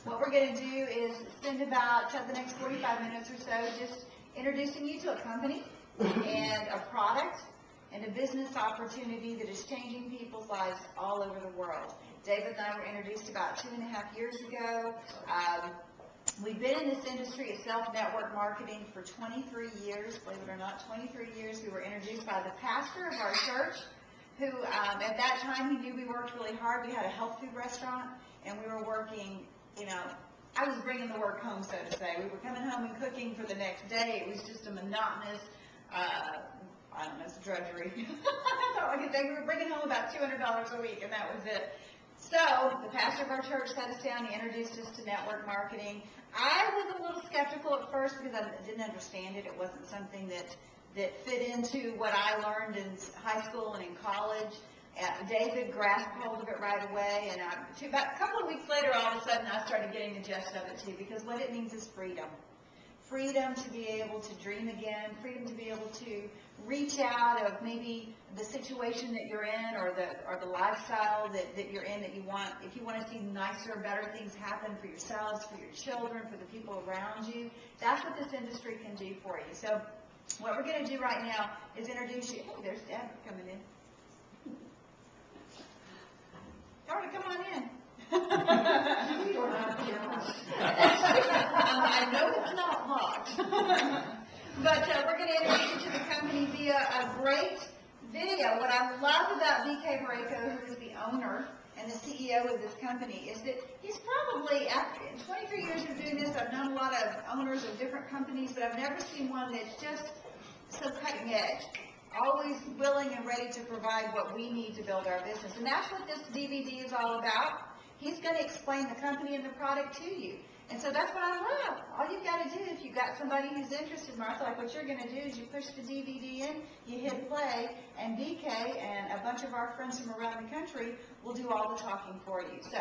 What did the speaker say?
What we're going to do is spend about the next 45 minutes or so just introducing you to a company and a product and a business opportunity that is changing people's lives all over the world. David and I were introduced about 2.5 years ago. We've been in this industry of self-network marketing for 23 years, believe it or not, 23 years. We were introduced by the pastor of our church, who at that time he knew we worked really hard. We had a health food restaurant, and we were working, you know, I was bringing the work home, so to say. We were coming home and cooking for the next day. It was just a monotonous, I don't know, it's drudgery. That's all I could think. We were bringing home about $200 a week, and that was it. So the pastor of our church sat us down. He introduced us to network marketing. I was a little skeptical at first because I didn't understand it. It wasn't something that fit into what I learned in high school and in college. David grasped hold of it right away, and about a couple of weeks later, all of a sudden, I started getting the gist of it too, because what it means is freedom. Freedom to be able to dream again, freedom to be able to reach out of maybe the situation that you're in or the lifestyle that you're in that you want. If you want to see nicer, better things happen for yourselves, for your children, for the people around you, that's what this industry can do for you. So what we're going to do right now is introduce you. Hey, there's Deb coming in. Darla, come on in. I know it's not hot. But we're going to introduce you to the company via a great video. What I love about BK Boreyko, who is the owner and the CEO of this company, is that he's probably, after 23 years of doing this, I've known a lot of owners of different companies, but I've never seen one that's just so cutting edge. Always willing and ready to provide what we need to build our business. And that's what this DVD is all about. He's going to explain the company and the product to you. And so that's what I love. All you've got to do, if you've got somebody who's interested, Martha, like what you're going to do is you push the DVD in, you hit play, and BK and a bunch of our friends from around the country will do all the talking for you. So